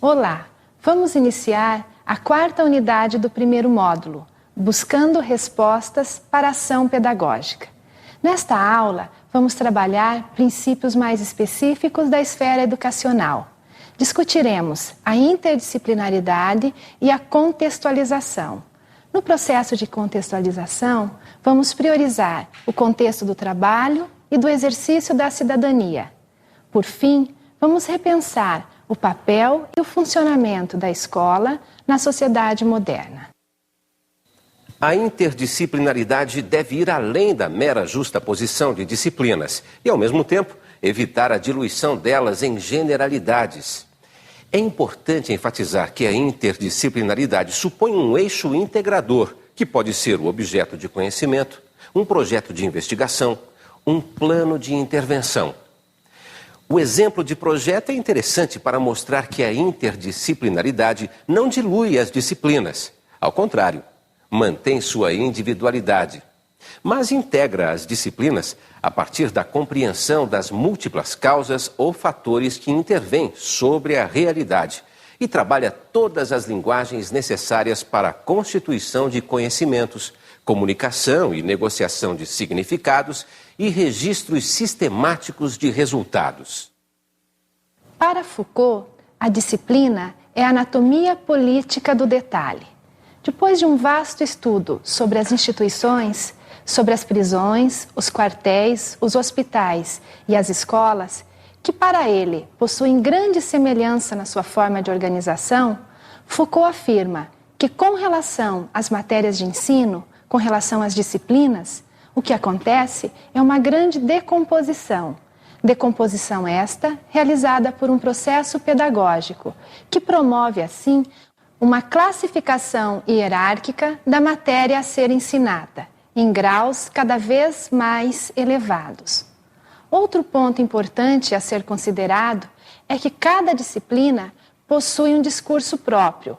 Olá, vamos iniciar a 4ª unidade do primeiro módulo, Buscando Respostas para a Ação Pedagógica. Nesta aula, vamos trabalhar princípios mais específicos da esfera educacional. Discutiremos a interdisciplinaridade e a contextualização. No processo de contextualização, vamos priorizar o contexto do trabalho e do exercício da cidadania. Por fim, vamos repensar o papel e o funcionamento da escola na sociedade moderna. A interdisciplinaridade deve ir além da mera justaposição de disciplinas e, ao mesmo tempo, evitar a diluição delas em generalidades. É importante enfatizar que a interdisciplinaridade supõe um eixo integrador, que pode ser o objeto de conhecimento, um projeto de investigação, um plano de intervenção. O exemplo de projeto é interessante para mostrar que a interdisciplinaridade não dilui as disciplinas. Ao contrário, mantém sua individualidade, mas integra as disciplinas a partir da compreensão das múltiplas causas ou fatores que intervêm sobre a realidade e trabalha todas as linguagens necessárias para a constituição de conhecimentos, comunicação e negociação de significados e registros sistemáticos de resultados. Para Foucault, a disciplina é a anatomia política do detalhe. Depois de um vasto estudo sobre as instituições, sobre as prisões, os quartéis, os hospitais e as escolas, que para ele possuem grande semelhança na sua forma de organização, Foucault afirma que com relação às matérias de ensino, com relação às disciplinas, o que acontece é uma grande decomposição. Decomposição esta realizada por um processo pedagógico, que promove assim uma classificação hierárquica da matéria a ser ensinada, em graus cada vez mais elevados. Outro ponto importante a ser considerado é que cada disciplina possui um discurso próprio,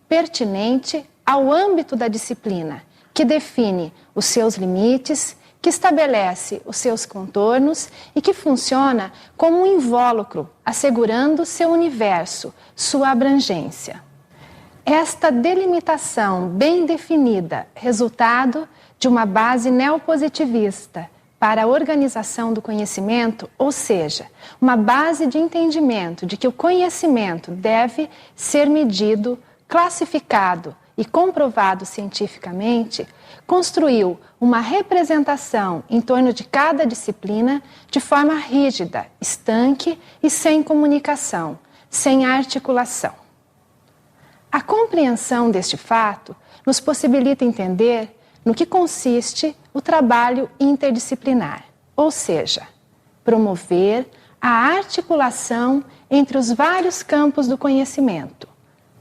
pertinente ao âmbito da disciplina, que define os seus limites, que estabelece os seus contornos e que funciona como um invólucro, assegurando seu universo, sua abrangência. Esta delimitação bem definida, resultado de uma base neopositivista para a organização do conhecimento, ou seja, uma base de entendimento de que o conhecimento deve ser medido, classificado e comprovado cientificamente, construiu uma representação em torno de cada disciplina de forma rígida, estanque e sem comunicação, sem articulação. A compreensão deste fato nos possibilita entender no que consiste o trabalho interdisciplinar, ou seja, promover a articulação entre os vários campos do conhecimento,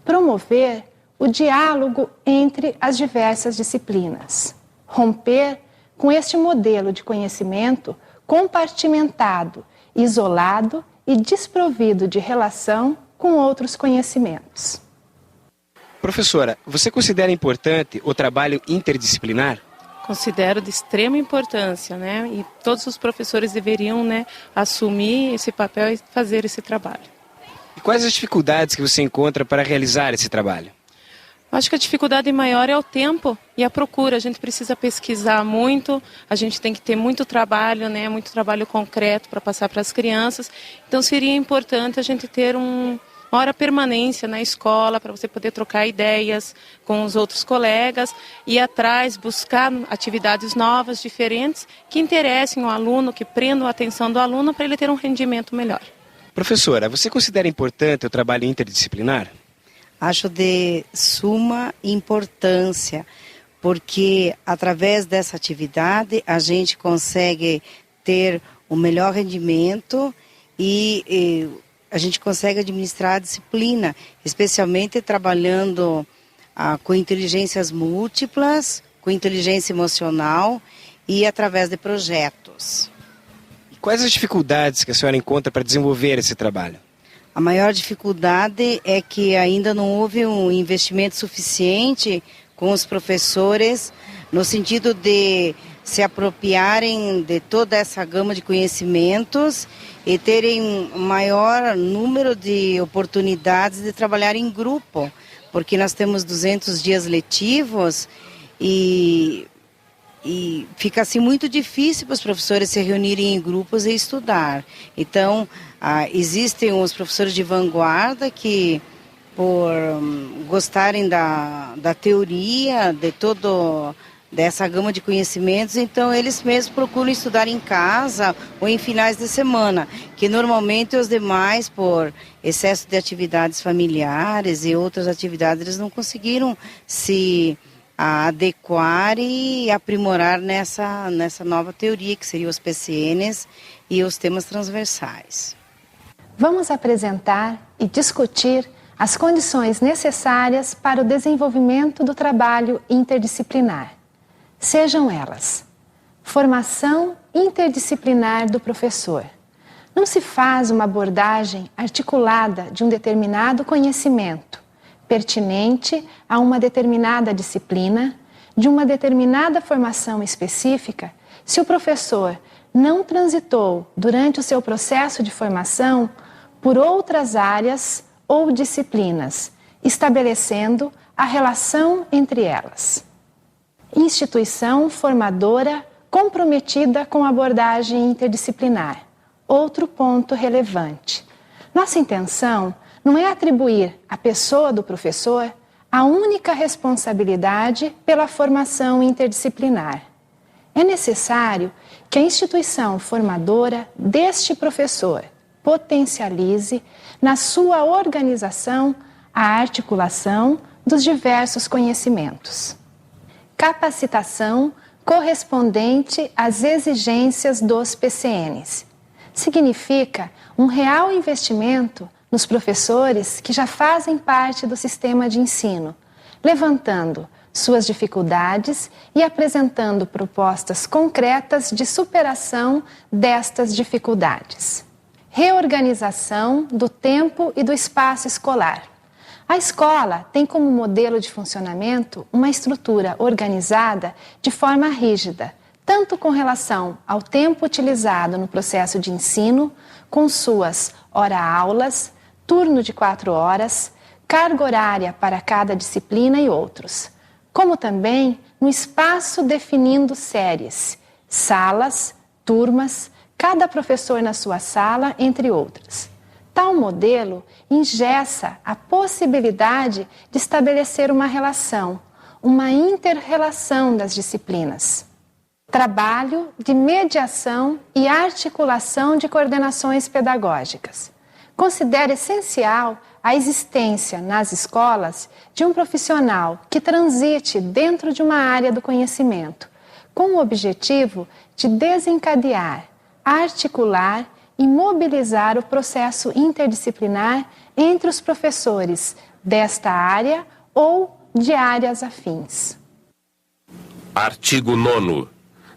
promover o diálogo entre as diversas disciplinas, romper com este modelo de conhecimento compartimentado, isolado e desprovido de relação com outros conhecimentos. Professora, você considera importante o trabalho interdisciplinar? Considero de extrema importância, né? E todos os professores deveriam, assumir esse papel e fazer esse trabalho. E quais as dificuldades que você encontra para realizar esse trabalho? Acho que a dificuldade maior é o tempo e a procura. A gente precisa pesquisar muito, a gente tem que ter muito trabalho, muito trabalho concreto para passar para as crianças. Então seria importante a gente ter uma hora permanência na escola para você poder trocar ideias com os outros colegas, ir atrás, buscar atividades novas, diferentes, que interessem o aluno, que prendam a atenção do aluno para ele ter um rendimento melhor. Professora, você considera importante o trabalho interdisciplinar? Acho de suma importância, porque através dessa atividade a gente consegue ter um melhor rendimento e a gente consegue administrar a disciplina, especialmente trabalhando com inteligências múltiplas, com inteligência emocional e através de projetos. E quais as dificuldades que a senhora encontra para desenvolver esse trabalho? A maior dificuldade é que ainda não houve um investimento suficiente com os professores, no sentido de se apropriarem de toda essa gama de conhecimentos e terem um maior número de oportunidades de trabalhar em grupo, porque nós temos 200 dias letivos e fica assim muito difícil para os professores se reunirem em grupos e estudar. Então, existem os professores de vanguarda que, por gostarem da teoria, dessa gama de conhecimentos, então eles mesmos procuram estudar em casa ou em finais de semana, que normalmente os demais, por excesso de atividades familiares e outras atividades, eles não conseguiram se adequar e aprimorar nessa nova teoria, que seriam os PCNs e os temas transversais. Vamos apresentar e discutir as condições necessárias para o desenvolvimento do trabalho interdisciplinar. Sejam elas: formação interdisciplinar do professor. Não se faz uma abordagem articulada de um determinado conhecimento, pertinente a uma determinada disciplina, de uma determinada formação específica, se o professor não transitou durante o seu processo de formação por outras áreas ou disciplinas, estabelecendo a relação entre elas. Instituição formadora comprometida com a abordagem interdisciplinar. Outro ponto relevante. Nossa intenção não é atribuir à pessoa do professor a única responsabilidade pela formação interdisciplinar. É necessário que a instituição formadora deste professor potencialize na sua organização a articulação dos diversos conhecimentos. Capacitação correspondente às exigências dos PCNs. Significa um real investimento nos professores que já fazem parte do sistema de ensino, levantando suas dificuldades e apresentando propostas concretas de superação destas dificuldades. Reorganização do tempo e do espaço escolar. A escola tem como modelo de funcionamento uma estrutura organizada de forma rígida, tanto com relação ao tempo utilizado no processo de ensino, com suas hora-aulas, turno de 4 horas, carga horária para cada disciplina e outros, como também no espaço definindo séries, salas, turmas, cada professor na sua sala, entre outras. Tal modelo engessa a possibilidade de estabelecer uma relação, uma inter-relação das disciplinas. Trabalho de mediação e articulação de coordenações pedagógicas. Considera essencial a existência nas escolas de um profissional que transite dentro de uma área do conhecimento, com o objetivo de desencadear, articular e mobilizar o processo interdisciplinar entre os professores desta área ou de áreas afins. Artigo 9º.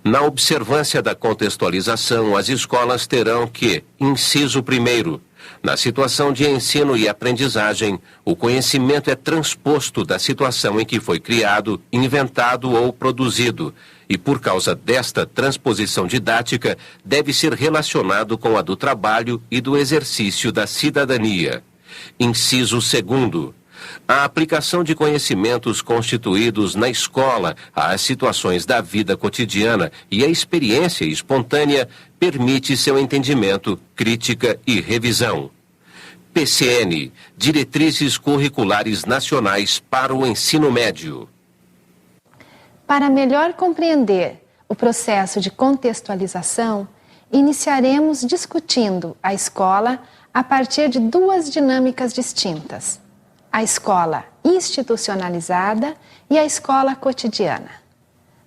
Na observância da contextualização, as escolas terão que, inciso 1º, na situação de ensino e aprendizagem, o conhecimento é transposto da situação em que foi criado, inventado ou produzido, e por causa desta transposição didática, deve ser relacionado com a do trabalho e do exercício da cidadania. Inciso 2º. A aplicação de conhecimentos constituídos na escola às situações da vida cotidiana e a experiência espontânea permite seu entendimento, crítica e revisão. PCN, Diretrizes Curriculares Nacionais para o Ensino Médio. Para melhor compreender o processo de contextualização, iniciaremos discutindo a escola a partir de 2 dinâmicas distintas: a escola institucionalizada e a escola cotidiana.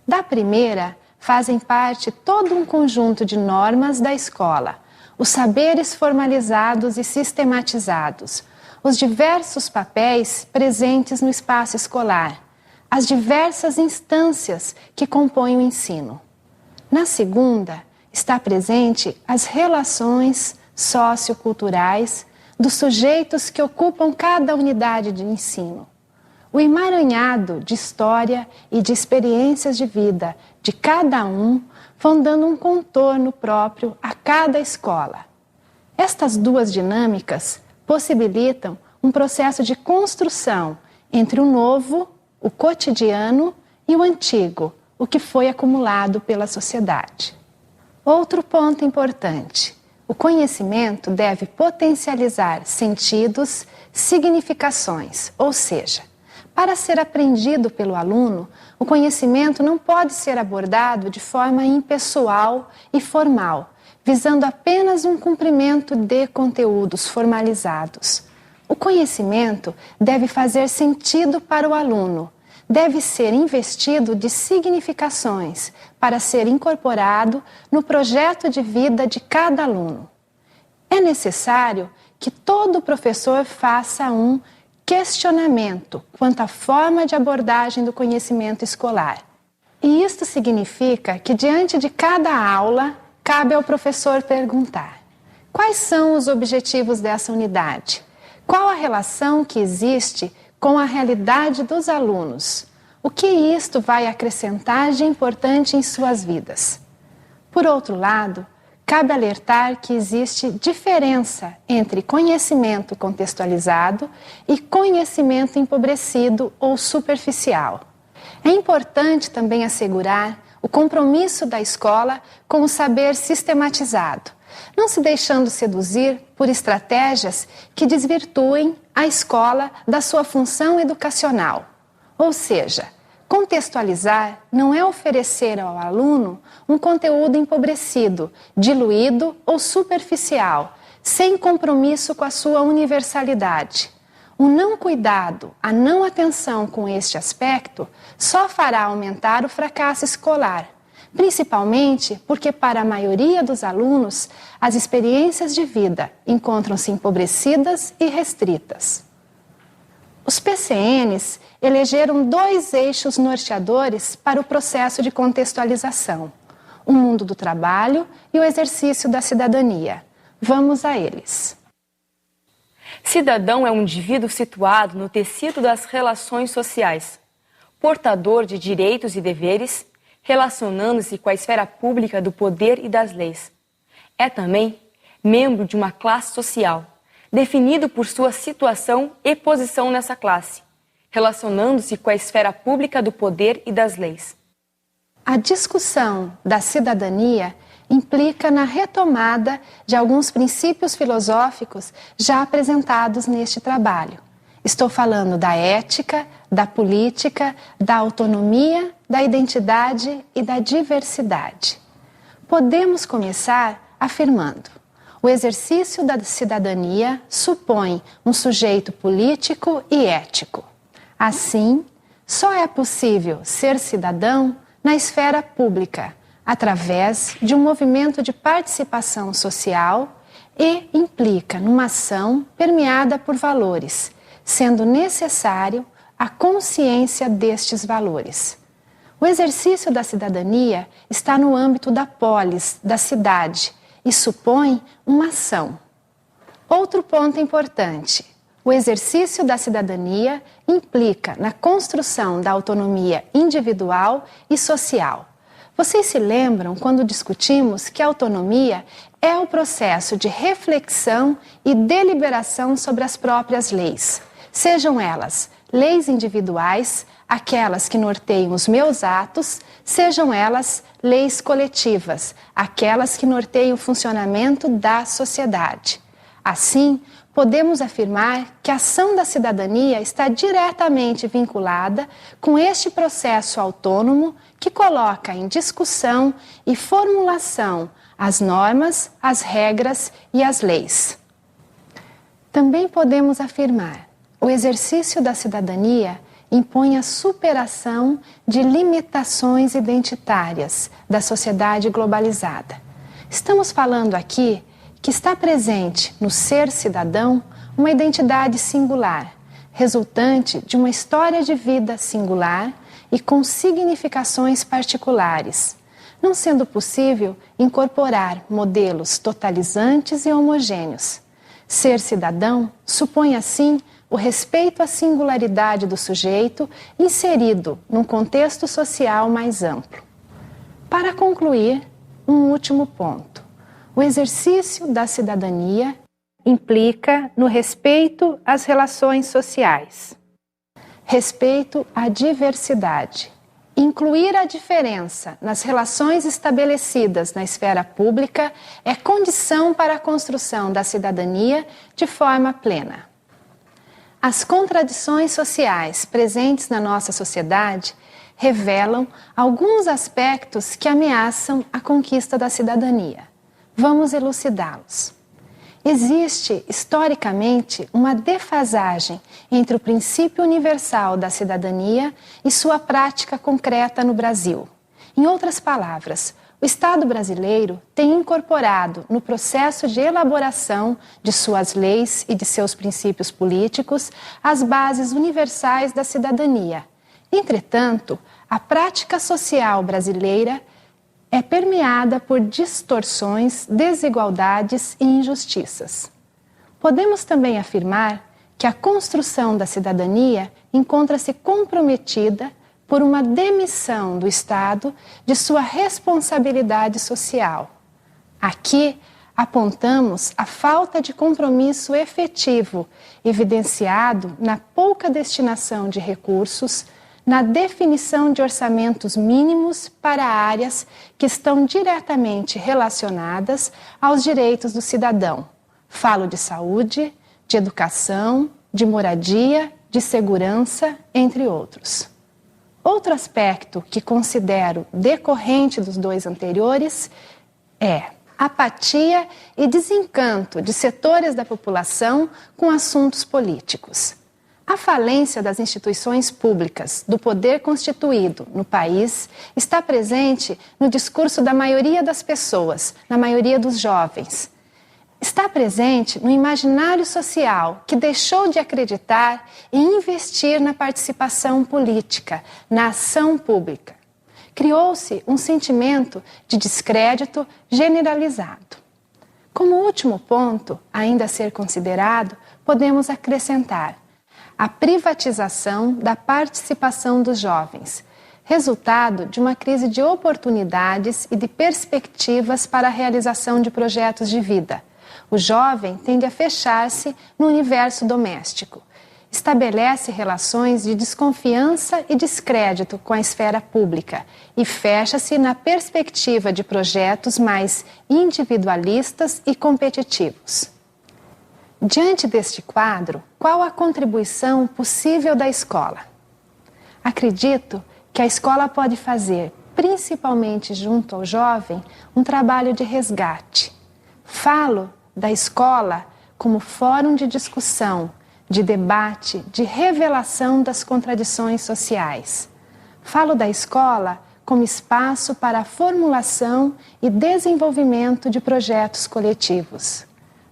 Da primeira, fazem parte todo um conjunto de normas da escola, os saberes formalizados e sistematizados, os diversos papéis presentes no espaço escolar, as diversas instâncias que compõem o ensino. Na segunda, está presente as relações socioculturais dos sujeitos que ocupam cada unidade de ensino. O emaranhado de história e de experiências de vida de cada um vão dando um contorno próprio a cada escola. Estas duas dinâmicas possibilitam um processo de construção entre o novo, o cotidiano, e o antigo, o que foi acumulado pela sociedade. Outro ponto importante: o conhecimento deve potencializar sentidos, significações, ou seja, para ser aprendido pelo aluno, o conhecimento não pode ser abordado de forma impessoal e formal, visando apenas um cumprimento de conteúdos formalizados. O conhecimento deve fazer sentido para o aluno, deve ser investido de significações para ser incorporado no projeto de vida de cada aluno. É necessário que todo professor faça um questionamento quanto à forma de abordagem do conhecimento escolar. E isto significa que, diante de cada aula, cabe ao professor perguntar: quais são os objetivos dessa unidade? Qual a relação que existe com a realidade dos alunos? O que isto vai acrescentar de importante em suas vidas? Por outro lado, cabe alertar que existe diferença entre conhecimento contextualizado e conhecimento empobrecido ou superficial. É importante também assegurar o compromisso da escola com o saber sistematizado, não se deixando seduzir por estratégias que desvirtuem a escola da sua função educacional. Ou seja, contextualizar não é oferecer ao aluno um conteúdo empobrecido, diluído ou superficial, sem compromisso com a sua universalidade. O não cuidado, a não atenção com este aspecto só fará aumentar o fracasso escolar, principalmente porque, para a maioria dos alunos, as experiências de vida encontram-se empobrecidas e restritas. Os PCNs elegeram 2 eixos norteadores para o processo de contextualização: o mundo do trabalho e o exercício da cidadania. Vamos a eles. Cidadão é um indivíduo situado no tecido das relações sociais, portador de direitos e deveres, relacionando-se com a esfera pública do poder e das leis. É também membro de uma classe social, definido por sua situação e posição nessa classe, relacionando-se com a esfera pública do poder e das leis. A discussão da cidadania implica na retomada de alguns princípios filosóficos já apresentados neste trabalho. Estou falando da ética, da política, da autonomia, da identidade e da diversidade. Podemos começar afirmando: o exercício da cidadania supõe um sujeito político e ético. Assim, só é possível ser cidadão na esfera pública, através de um movimento de participação social, e implica numa ação permeada por valores, sendo necessário a consciência destes valores. O exercício da cidadania está no âmbito da polis, da cidade, e supõe uma ação. Outro ponto importante: o exercício da cidadania implica na construção da autonomia individual e social. Vocês se lembram quando discutimos que a autonomia é o processo de reflexão e deliberação sobre as próprias leis, sejam elas leis individuais, aquelas que norteiam os meus atos, sejam elas leis coletivas, aquelas que norteiam o funcionamento da sociedade. Assim, podemos afirmar que a ação da cidadania está diretamente vinculada com este processo autônomo que coloca em discussão e formulação as normas, as regras e as leis. Também podemos afirmar: o exercício da cidadania impõe a superação de limitações identitárias da sociedade globalizada. Estamos falando aqui que está presente no ser cidadão uma identidade singular, resultante de uma história de vida singular e com significações particulares, não sendo possível incorporar modelos totalizantes e homogêneos. Ser cidadão supõe, assim, o respeito à singularidade do sujeito inserido num contexto social mais amplo. Para concluir, um último ponto. O exercício da cidadania implica no respeito às relações sociais, respeito à diversidade. Incluir a diferença nas relações estabelecidas na esfera pública é condição para a construção da cidadania de forma plena. As contradições sociais presentes na nossa sociedade revelam alguns aspectos que ameaçam a conquista da cidadania. Vamos elucidá-los. Existe, historicamente, uma defasagem entre o princípio universal da cidadania e sua prática concreta no Brasil. Em outras palavras, o Estado brasileiro tem incorporado no processo de elaboração de suas leis e de seus princípios políticos as bases universais da cidadania. Entretanto, a prática social brasileira é permeada por distorções, desigualdades e injustiças. Podemos também afirmar que a construção da cidadania encontra-se comprometida por uma demissão do Estado de sua responsabilidade social. Aqui apontamos a falta de compromisso efetivo, evidenciado na pouca destinação de recursos, na definição de orçamentos mínimos para áreas que estão diretamente relacionadas aos direitos do cidadão. Falo de saúde, de educação, de moradia, de segurança, entre outros. Outro aspecto que considero decorrente dos dois anteriores é apatia e desencanto de setores da população com assuntos políticos. A falência das instituições públicas, do poder constituído no país, está presente no discurso da maioria das pessoas, na maioria dos jovens. Está presente no imaginário social que deixou de acreditar e investir na participação política, na ação pública. Criou-se um sentimento de descrédito generalizado. Como último ponto, ainda a ser considerado, podemos acrescentar a privatização da participação dos jovens, resultado de uma crise de oportunidades e de perspectivas para a realização de projetos de vida. O jovem tende a fechar-se no universo doméstico, estabelece relações de desconfiança e descrédito com a esfera pública e fecha-se na perspectiva de projetos mais individualistas e competitivos. Diante deste quadro, qual a contribuição possível da escola? Acredito que a escola pode fazer, principalmente junto ao jovem, um trabalho de resgate. Falo da escola como fórum de discussão, de debate, de revelação das contradições sociais. Falo da escola como espaço para a formulação e desenvolvimento de projetos coletivos.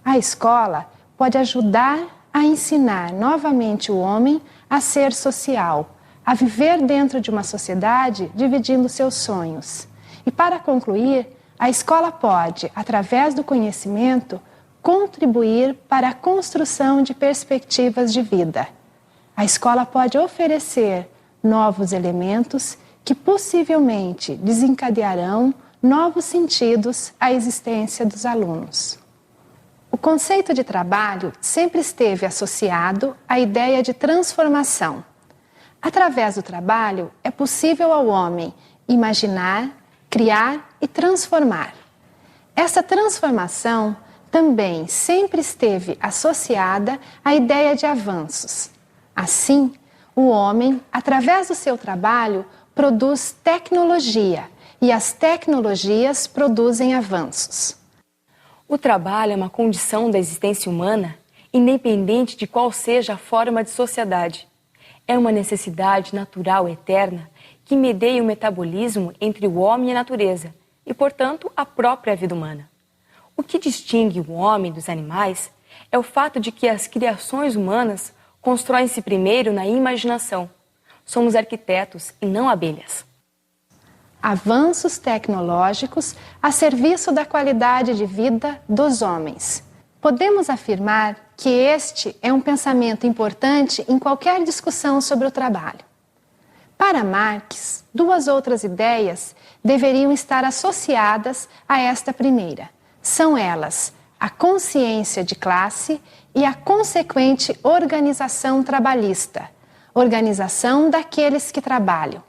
A escola pode ajudar a ensinar novamente o homem a ser social, a viver dentro de uma sociedade dividindo seus sonhos. E para concluir, a escola pode, através do conhecimento, contribuir para a construção de perspectivas de vida. A escola pode oferecer novos elementos que possivelmente desencadearão novos sentidos à existência dos alunos. O conceito de trabalho sempre esteve associado à ideia de transformação. Através do trabalho, é possível ao homem imaginar, criar e transformar. Essa transformação também sempre esteve associada à ideia de avanços. Assim, o homem, através do seu trabalho, produz tecnologia e as tecnologias produzem avanços. O trabalho é uma condição da existência humana, independente de qual seja a forma de sociedade. É uma necessidade natural eterna que medeia o metabolismo entre o homem e a natureza e, portanto, a própria vida humana. O que distingue o homem dos animais é o fato de que as criações humanas constroem-se primeiro na imaginação. Somos arquitetos e não abelhas. Avanços tecnológicos a serviço da qualidade de vida dos homens. Podemos afirmar que este é um pensamento importante em qualquer discussão sobre o trabalho. Para Marx, duas outras ideias deveriam estar associadas a esta primeira. São elas a consciência de classe e a consequente organização trabalhista, organização daqueles que trabalham.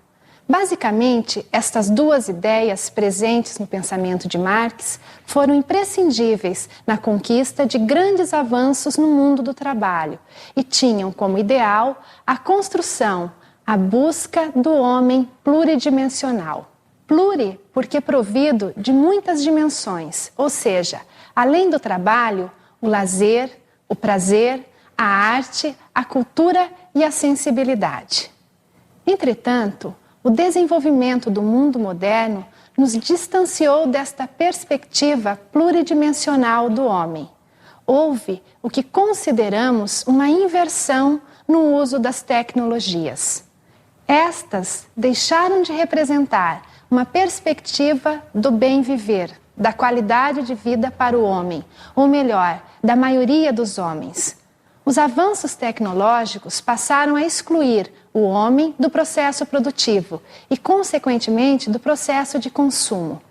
Basicamente, estas duas ideias presentes no pensamento de Marx foram imprescindíveis na conquista de grandes avanços no mundo do trabalho e tinham como ideal a construção, a busca do homem pluridimensional. Pluri porque provido de muitas dimensões, ou seja, além do trabalho, o lazer, o prazer, a arte, a cultura e a sensibilidade. Entretanto, o desenvolvimento do mundo moderno nos distanciou desta perspectiva pluridimensional do homem. Houve o que consideramos uma inversão no uso das tecnologias. Estas deixaram de representar uma perspectiva do bem viver, da qualidade de vida para o homem, ou melhor, da maioria dos homens. Os avanços tecnológicos passaram a excluir o homem do processo produtivo e, consequentemente, do processo de consumo.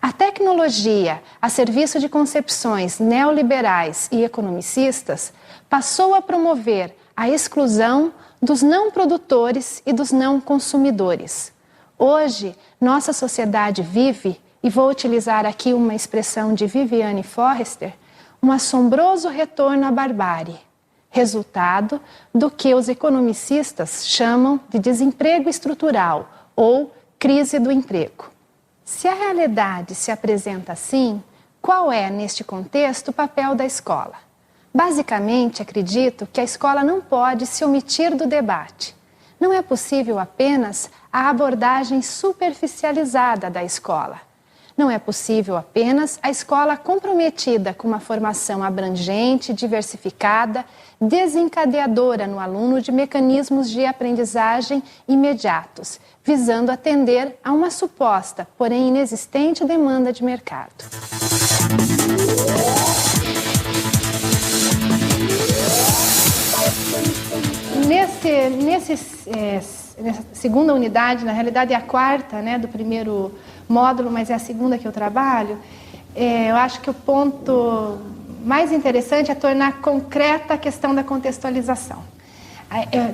A tecnologia, a serviço de concepções neoliberais e economicistas, passou a promover a exclusão dos não produtores e dos não consumidores. Hoje, nossa sociedade vive, e vou utilizar aqui uma expressão de Viviane Forrester, um assombroso retorno à barbárie, resultado do que os economicistas chamam de desemprego estrutural ou crise do emprego. Se a realidade se apresenta assim, qual é, neste contexto, o papel da escola? Basicamente, acredito que a escola não pode se omitir do debate. Não é possível apenas a abordagem superficializada da escola. Não é possível apenas a escola comprometida com uma formação abrangente, diversificada, desencadeadora no aluno de mecanismos de aprendizagem imediatos, visando atender a uma suposta, porém inexistente demanda de mercado. Nessa segunda unidade, na realidade é a quarta, né, do primeiro módulo, mas é a segunda que eu trabalho, eu acho que o ponto mais interessante é tornar concreta a questão da contextualização.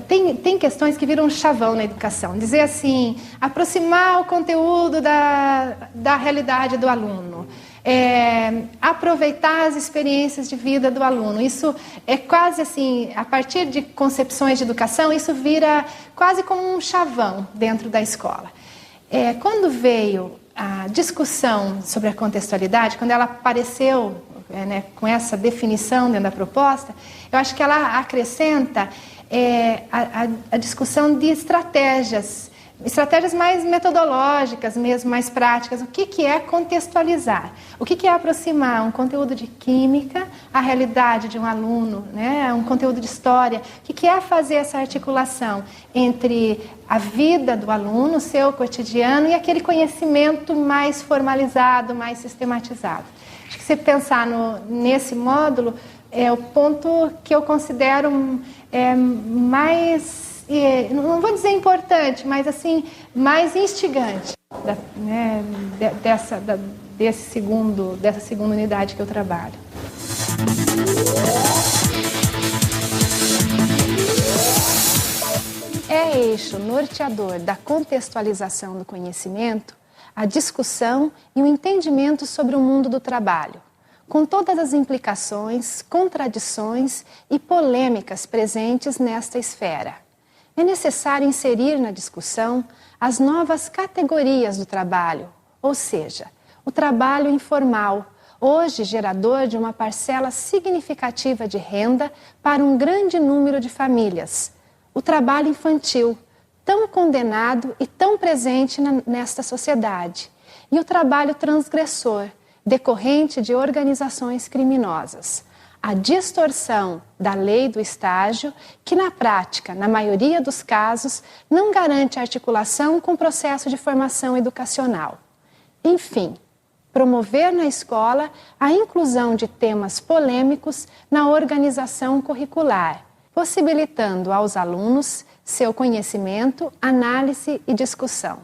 Tem questões que viram um chavão na educação, dizer assim, aproximar o conteúdo da realidade do aluno, aproveitar as experiências de vida do aluno. Isso é quase assim, a partir de concepções de educação, isso vira quase como um chavão dentro da escola. Quando veio a discussão sobre a contextualidade, quando ela apareceu com essa definição dentro da proposta, eu acho que ela acrescenta a discussão de estratégias mais metodológicas mesmo, mais práticas. O que é contextualizar? O que é aproximar um conteúdo de química à realidade de um aluno, né? Um conteúdo de história? O que é fazer essa articulação entre a vida do aluno, o seu cotidiano, e aquele conhecimento mais formalizado, mais sistematizado? Acho que se pensar nesse módulo, é o ponto que eu considero mais... não vou dizer importante, mas assim, mais instigante dessa segunda unidade que eu trabalho. É eixo norteador da contextualização do conhecimento a discussão e o entendimento sobre o mundo do trabalho, com todas as implicações, contradições e polêmicas presentes nesta esfera. É necessário inserir na discussão as novas categorias do trabalho, ou seja, o trabalho informal, hoje gerador de uma parcela significativa de renda para um grande número de famílias, o trabalho infantil, tão condenado e tão presente nesta sociedade, e o trabalho transgressor, decorrente de organizações criminosas. A distorção da lei do estágio, que na prática, na maioria dos casos, não garante articulação com o processo de formação educacional. Enfim, promover na escola a inclusão de temas polêmicos na organização curricular possibilitando aos alunos seu conhecimento, análise e discussão.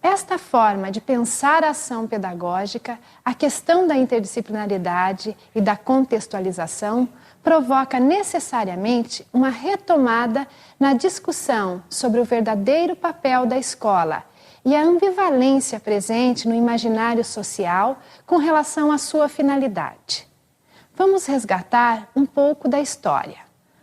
Esta forma de pensar a ação pedagógica, a questão da interdisciplinaridade e da contextualização, provoca necessariamente uma retomada na discussão sobre o verdadeiro papel da escola e a ambivalência presente no imaginário social com relação à sua finalidade. Vamos resgatar um pouco da história.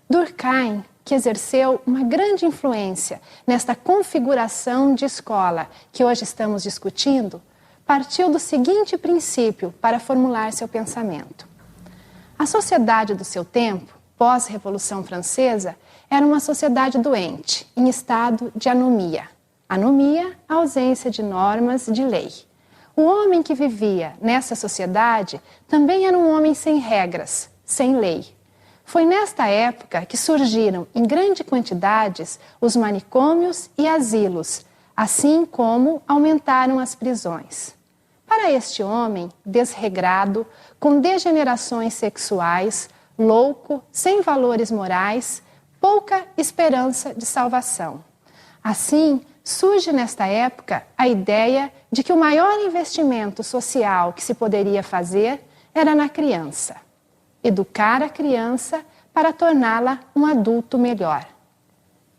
Durkheim, que exerceu uma grande influência nesta configuração de escola que hoje estamos discutindo, partiu do seguinte princípio para formular seu pensamento. A sociedade do seu tempo, pós-Revolução Francesa, era uma sociedade doente, em estado de anomia. Anomia, a ausência de normas de lei. O homem que vivia nessa sociedade também era um homem sem regras, sem lei. Foi nesta época que surgiram em grandes quantidades os manicômios e asilos, assim como aumentaram as prisões. Para este homem desregrado, com degenerações sexuais, louco, sem valores morais, pouca esperança de salvação. Assim, surge nesta época a ideia de que o maior investimento social que se poderia fazer era na criança. Educar a criança para torná-la um adulto melhor.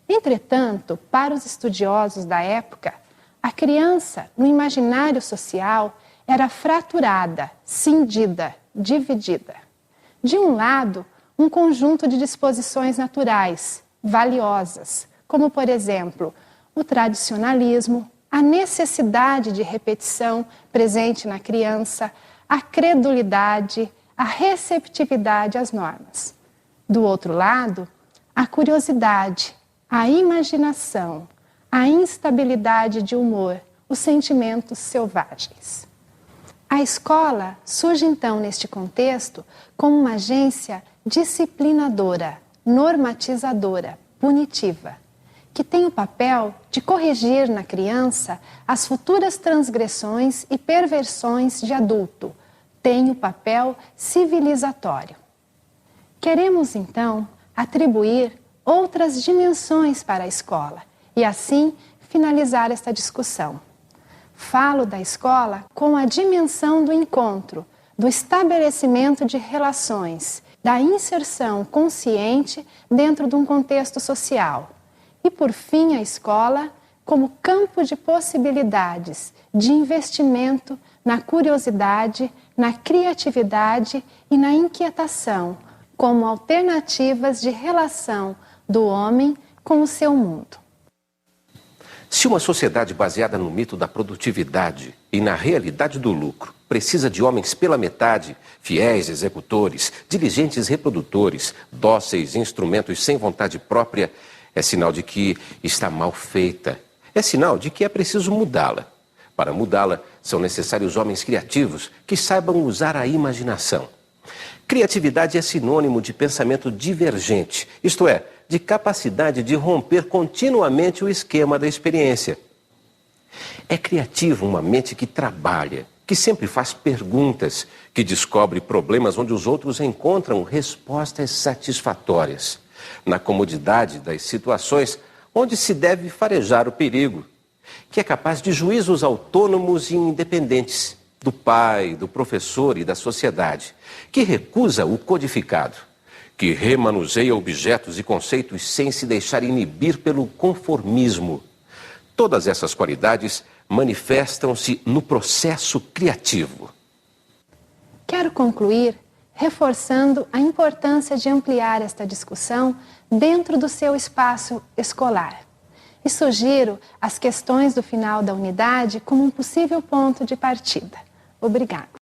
Entretanto, para os estudiosos da época, a criança, no imaginário social, era fraturada, cindida, dividida. De um lado, um conjunto de disposições naturais, valiosas, como, por exemplo, o tradicionalismo, a necessidade de repetição presente na criança, a credulidade, a receptividade às normas. Do outro lado, a curiosidade, a imaginação, a instabilidade de humor, os sentimentos selvagens. A escola surge então neste contexto como uma agência disciplinadora, normatizadora, punitiva, que tem o papel de corrigir na criança as futuras transgressões e perversões de adulto, tem o papel civilizatório. Queremos, então, atribuir outras dimensões para a escola e, assim, finalizar esta discussão. Falo da escola com a dimensão do encontro, do estabelecimento de relações, da inserção consciente dentro de um contexto social. E, por fim, a escola como campo de possibilidades, de investimento na curiosidade, na criatividade e na inquietação, como alternativas de relação do homem com o seu mundo. Se uma sociedade baseada no mito da produtividade e na realidade do lucro precisa de homens pela metade, fiéis executores, diligentes reprodutores, dóceis instrumentos sem vontade própria, é sinal de que está mal feita. É sinal de que é preciso mudá-la. Para mudá-la, são necessários homens criativos que saibam usar a imaginação. Criatividade é sinônimo de pensamento divergente, isto é, de capacidade de romper continuamente o esquema da experiência. É criativo uma mente que trabalha, que sempre faz perguntas, que descobre problemas onde os outros encontram respostas satisfatórias. Na comodidade das situações onde se deve farejar o perigo, que é capaz de juízos autônomos e independentes, do pai, do professor e da sociedade, que recusa o codificado, que remanuseia objetos e conceitos sem se deixar inibir pelo conformismo. Todas essas qualidades manifestam-se no processo criativo. Quero concluir reforçando a importância de ampliar esta discussão dentro do seu espaço escolar. E sugiro as questões do final da unidade como um possível ponto de partida. Obrigada.